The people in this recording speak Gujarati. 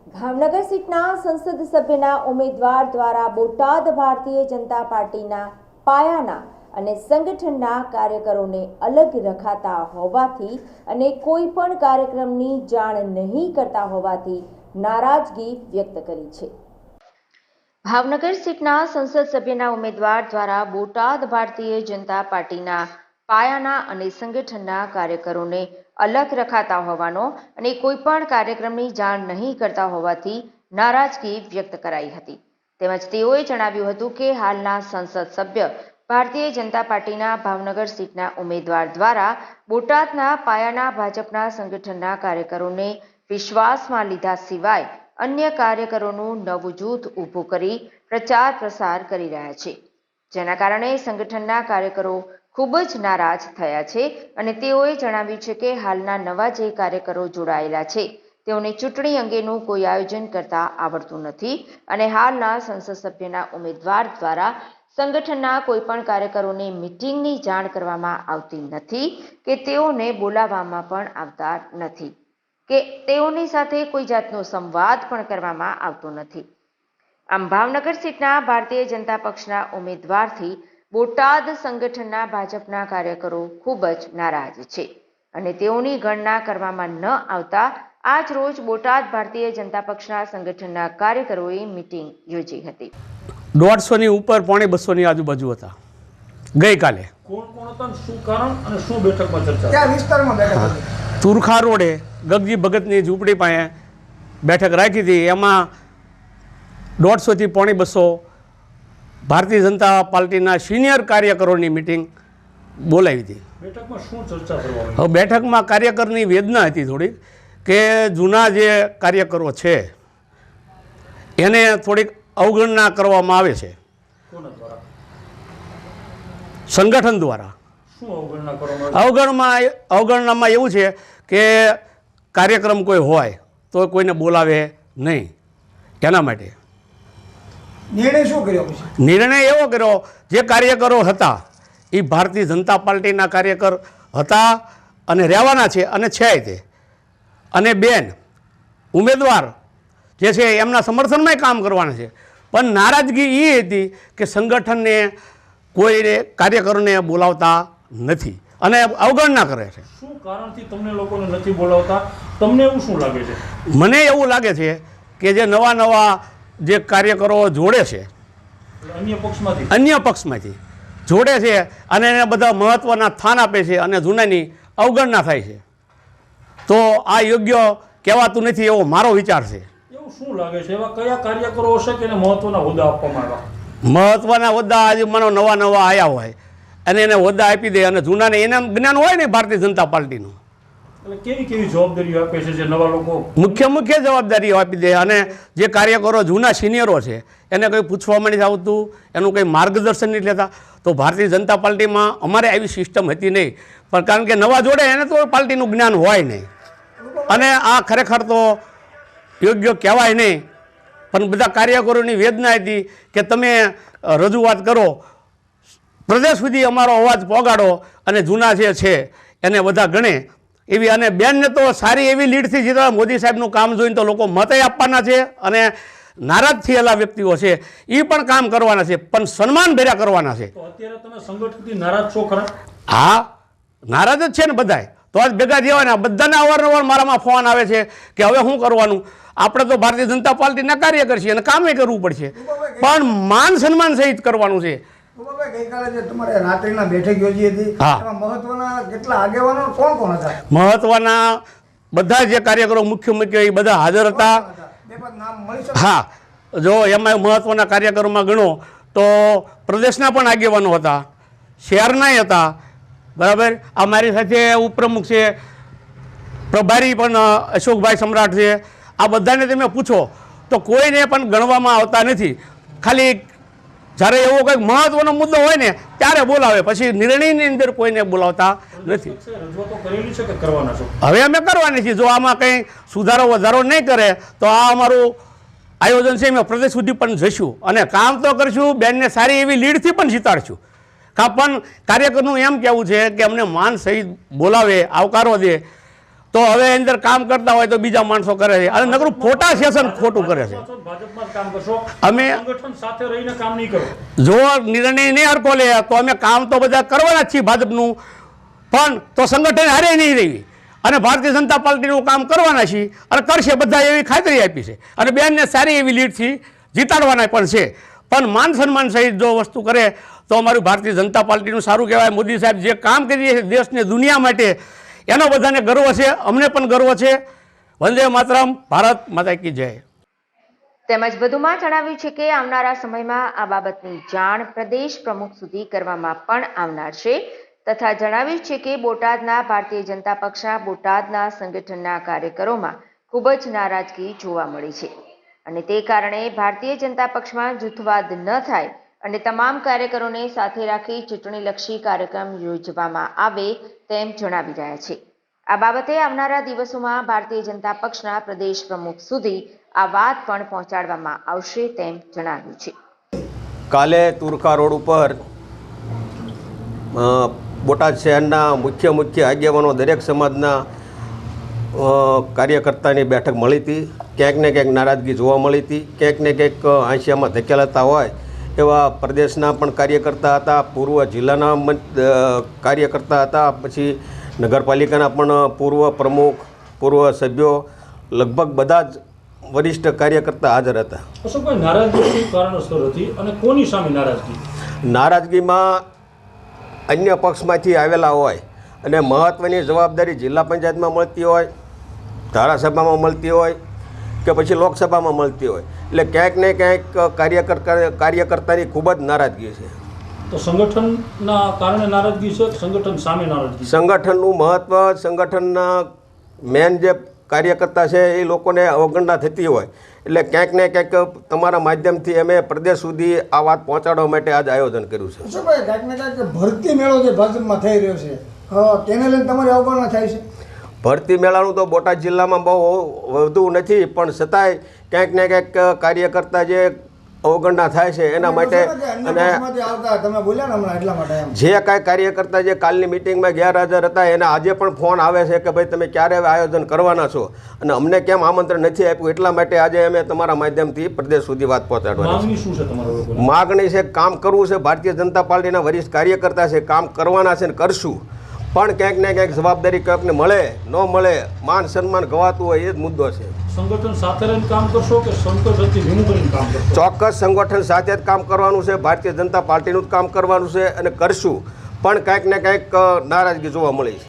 ભાવનગર સીટના સંસદ સભ્યના ઉમેદવાર દ્વારા બોટાદ ભારતીય જનતા પાર્ટીના પાયાના અને સંગઠનના કાર્યકરોને અલગ રખાતા હોવાથી અને કોઈ પણ કાર્યક્રમની જાણ નહીં કરતા હોવાથી નારાજગી વ્યક્ત કરી છે। ભાવનગર સીટના સંસદ સભ્યના ઉમેદવાર દ્વારા બોટાદ ભારતીય જનતા પાર્ટીના પાયાના અને સંગઠનના કાર્યકરોને અલગ રખાતા હોવાનો અને કોઈ પણ કાર્યક્રમની જાણ નહીં કરતા હોવાથી નારાજગી વ્યક્ત કરાઈ હતી। તેમજ તેઓએ જણાવ્યું હતું કે હાલના સંસદ સભ્ય ભારતીય જનતા પાર્ટીના ભાવનગર સીટના ઉમેદવાર દ્વારા બોટાદના પાયાના ભાજપના સંગઠનના કાર્યકરોને વિશ્વાસમાં લીધા સિવાય અન્ય કાર્યકરોનું નવું જૂથ ઊભું કરી પ્રચાર પ્રસાર કરી રહ્યા છે, જેના કારણે સંગઠનના કાર્યકરો ખૂબ જ નારાજ થયા છે અને તેઓએ જણાવ્યું છે કે હાલના નવા જે કાર્યકરો જોડાયેલા છે તેઓને ચૂંટણી અંગેનું કોઈ આયોજન કરતા આવડતું નથી અને હાલના સંસદ સભ્યના ઉમેદવાર દ્વારા સંગઠનના કોઈ પણ કાર્યકરોને મિટિંગની જાણ કરવામાં આવતી નથી કે તેઓને બોલાવવામાં પણ આવતા નથી કે તેઓની સાથે કોઈ જાતનો સંવાદ પણ કરવામાં આવતો નથી। આમ ભાવનગર સીટના ભારતીય જનતા પક્ષના ઉમેદવારથી બોટાદ સંગઠનના ભાજપના કાર્યકરો ખૂબ જ નારાજ છે અને તેઓની ગણના કરવામાં ન આવતા આજ રોજ બોટાદ ભારતીય જનતા પક્ષના સંગઠનના કાર્યકરોએ મિટિંગ યોજી હતી। 150ની ઉપર 250ની આજુબાજુ હતા ગઈકાલે। કોણ કોણ હતા, શું કારણ અને શું બેઠકમાં ચર્ચા? કયા વિસ્તારમાં બેઠક હતી? તુરખા રોડે ગગજી ભગતની ઝૂંપડી પાસે બેઠક રાખી હતી। એમાં 150થી 250 ભારતીય જનતા પાર્ટીના સિનિયર કાર્યકરોની મિટિંગ બોલાવી હતી। બેઠકમાં શું ચર્ચા કરવામાં આવી? હવે બેઠકમાં કાર્યકરની વેદના હતી થોડીક કે જૂના જે કાર્યકરો છે એને થોડીક અવગણના કરવામાં આવે છે કોના દ્વારા? સંગઠન દ્વારા। શું અવગણના કરવામાં આવી? અવગણનામાં એવું છે કે કાર્યક્રમ કોઈ હોય તો કોઈને બોલાવે નહીં, એના માટે નિર્ણય શું કર્યો પછી? નિર્ણય એવો કર્યો જે કાર્યકરો હતા એ ભારતીય જનતા પાર્ટીના કાર્યકર હતા અને રહેવાના છે અને છે તે, અને બેન ઉમેદવાર જે છે એમના સમર્થનમાં કામ કરવાના છે, પણ નારાજગી એ હતી કે સંગઠનને કોઈ કાર્યકરોને બોલાવતા નથી અને અવગણના કરે છે। શું કારણથી તમને લોકોને નથી બોલાવતા? તમને એવું શું લાગે છે? મને એવું લાગે છે કે જે નવા જે કાર્યકરો જોડે છે અન્ય પક્ષમાંથી જોડે છે અને એને બધા મહત્ત્વના સ્થાન આપે છે અને જૂનાની અવગણના થાય છે, તો આ યોગ્ય કહેવાતું નથી એવો મારો વિચાર છે। એવું શું લાગે છે? એવા કયા કાર્યકરો હશે કે એને મહત્વના હોદ્દા આપવામાં આવ્યા? મહત્ત્વના હોદ્દા આજે માનો નવા આવ્યા હોય અને એને હોદ્દા આપી દે અને જૂનાને એને જ્ઞાન હોય ને ભારતીય જનતા પાર્ટીનું, એટલે કેવી જવાબદારીઓ આપે છે જે નવા લોકો? મુખ્ય જવાબદારીઓ આપી દે અને જે કાર્યકરો જૂના સિનિયરો છે એને કંઈ પૂછવામાં નથી આવતું, એનું કંઈ માર્ગદર્શન નથી લેતા। તો ભારતીય જનતા પાર્ટીમાં અમારે આવી સિસ્ટમ હતી નહીં, પણ કારણ કે નવા જોડે એને તો પાર્ટીનું જ્ઞાન હોય નહીં અને આ ખરેખર તો યોગ્ય કહેવાય નહીં, પણ બધા કાર્યકરોની વેદના હતી કે તમે રજૂઆત કરો, પ્રદેશ સુધી અમારો અવાજ પહોંચાડો અને જૂના જે છે એને બધા ગણે એવી, અને બેનને તો સારી એવી લીડથી જીતવા મોદી સાહેબનું કામ જોઈને તો લોકો મતય આપવાના છે અને નારાજ થયેલા વ્યક્તિઓ છે એ પણ કામ કરવાના છે, પણ સન્માન ભર્યા કરવાના છે। તો અત્યારે તમે સંગઠનથી નારાજ છો ખરા? હા, નારાજ જ છે ને બધાય, તો જ ભેગા થવાના। બધાને અવારનવાર મારામાં ફોન આવે છે કે હવે શું કરવાનું, આપણે તો ભારતીય જનતા પાર્ટીના કાર્યકર છીએ અને કામે કરવું પડશે, પણ માન સન્માન સહિત કરવાનું છે। ગઈકાલે જે તમારે રાત્રિના બેઠક યોજી હતી એમાં મહત્વના કેટલા આગેવાનો કોણ હતા? મહત્વના બધા જે કાર્યકરો મુખ્ય એ બધા હાજર હતા। બે પાંચ નામ મળી શકે? હા, જો એમાં મહત્વના કાર્યકરોમાં ગણો તો પ્રદેશના પણ આગેવાનો હતા, શહેરનાય હતા, બરાબર। આ મારી સાથે ઉપપ્રમુખ છે, પ્રભારી પણ અશોકભાઈ સમ્રાટ છે, આ બધાને તમે પૂછો તો કોઈને પણ ગણવામાં આવતા નથી। ખાલી જ્યારે એવો કંઈક મહત્વનો મુદ્દો હોય ને ત્યારે બોલાવે, પછી નિર્ણયની અંદર કોઈને બોલાવતા નથી। હવે અમે કરવાની છીએ, જો આમાં કંઈ સુધારો વધારો નહીં કરે તો આ અમારું આયોજન છે, અમે પ્રદેશ સુધી પણ જઈશું અને કામ તો કરશું, બેનને સારી એવી લીડથી પણ જીતાડશું। પણ કાર્યકરનું એમ કહેવું છે કે અમને માન સહિત બોલાવે, આવકારો દે, તો હવે અંદર કામ કરતા હોય તો બીજા માણસો કરે છે અને નકરું ફોટા સેશન ખોટું કરે છે. ભાજપમાં જ કામ કરશો, અમે સંગઠન સાથે રહીને કામ નહીં કરો. જો નિર્ણય નહીં હરકો લે તો અમે કામ તો બધા કરવાના જ છીએ ભાજપનું, પણ તો સંગઠન હારે નહીં રહી અને ભારતીય જનતા પાર્ટીનું કામ કરવાના છીએ અને કરશે બધા એવી ખાતરી આપી છે અને બેનને સારી એવી લીડથી જીતાડવાના પણ છે. પણ માન સન્માન સહિત જો વસ્તુ કરે તો અમારું ભારતીય જનતા પાર્ટીનું સારું કહેવાય. મોદી સાહેબ જે કામ કરીએ છે દેશને દુનિયા માટે એનો બધાને ગર્વ છે, અમને પણ ગર્વ છે. વંદે માતરમ, ભારત માતા કી જય. તેમજ વધુમાં જણાવ્યું છે કે આવનારા સમયમાં આ બાબતની જાણ પ્રદેશ પ્રમુખ સુધી કરવામાં પણ આવનાર છે તથા જણાવ્યું છે કે બોટાદના ભારતીય જનતા પક્ષના બોટાદના સંગઠનના કાર્યકરોમાં ખૂબ જ નારાજગી જોવા મળી છે અને તે કારણે ભારતીય જનતા પક્ષમાં જૂથવાદ ન થાય અને તમામ કાર્યકરોને સાથે રાખી ચૂંટણીલક્ષી કાર્યક્રમ યોજવામાં આવે તેમ જણાવી રહ્યા છે. આ બાબતે આવનારા દિવસોમાં ભારતીય જનતા પક્ષના પ્રદેશ પ્રમુખ સુધી આ વાત પણ પહોંચાડવામાં આવશે તેમ જણાવ્યું છે. કાલે તુરખા રોડ ઉપર બોટાદ શહેરના મુખ્ય આગેવાનો દરેક સમાજના કાર્યકર્તાની બેઠક મળી હતી. ક્યાંક ને ક્યાંક નારાજગી જોવા મળી હતી, ક્યાંક ને ક્યાંક આંશિયામાં ધકેલાતા હોય એવા પ્રદેશના પણ કાર્યકર્તા હતા, પૂર્વ જિલ્લાના કાર્યકર્તા હતા, પછી નગરપાલિકાના પણ પૂર્વ પ્રમુખ, પૂર્વ સભ્યો, લગભગ બધા જ વરિષ્ઠ કાર્યકર્તા હાજર હતા. અશોકભાઈ, નારાજગી શું કારણસર હતી અને કોની સામે નારાજગી? નારાજગીમાં અન્ય પક્ષમાંથી આવેલા હોય અને મહત્ત્વની જવાબદારી જિલ્લા પંચાયતમાં મળતી હોય, ધારાસભામાં મળતી હોય કે પછી લોકસભામાં મળતી હોય, એટલે ક્યાંક ને ક્યાંક કાર્યકર્તાની ખૂબ જ નારાજગી છે. તો સંગઠનના કારણે નારાજગી છે કે સંગઠન સામે નારાજગી? સંગઠનનું મહત્ત્વ, સંગઠનના મેન જે કાર્યકર્તા છે એ લોકોને અવગણના થતી હોય એટલે ક્યાંક ને ક્યાંક તમારા માધ્યમથી અમે પ્રદેશ સુધી આ વાત પહોંચાડવા માટે આજ આયોજન કર્યું છે. અશોકભાઈ, ક્યાંક ને ક્યાંક ભરતી મેળો જે ભાજપમાં થઈ રહ્યો છે તેને લઈને તમારી અવગણના થાય છે? ભરતી મેળાનું તો બોટાદ જિલ્લામાં બહુ વધુ નથી, પણ છતાંય ક્યાંક ને ક્યાંક કાર્યકર્તા જે અવગણના થાય છે એના માટે અને તમે બોલ્યા ને હમણાં એટલા માટે જે કાંઈ કાર્યકર્તા જે કાલની મિટિંગમાં ગેરહાજર હતા એને આજે પણ ફોન આવે છે કે ભાઈ તમે ક્યારે આયોજન કરવાના છો અને અમને કેમ આમંત્રણ નથી આપ્યું, એટલા માટે આજે અમે તમારા માધ્યમથી પ્રદેશ સુધી વાત પહોંચાડવાની શું છે તમારા? માગણી છે, કામ કરવું છે. ભારતીય જનતા પાર્ટીના વરિષ્ઠ કાર્યકર્તા છે, કામ કરવાના છે ને કરશું, પણ ક્યાંક ને ક્યાંક જવાબદારી ક્યાંકને મળે ન મળે, માન સન્માન ગવાતું હોય એ જ મુદ્દો છે. સંગઠન સાથે રહીને કામ કરશો કે સંગઠનથી ભીનું કરીને કામ કરશો? ચોક્કસ સંગઠન સાથે જ કામ કરવાનું છે, ભારતીય જનતા પાર્ટીનું જ કામ કરવાનું છે અને કરશું, પણ ક્યાંક ને ક્યાંક નારાજગી જોવા મળી છે.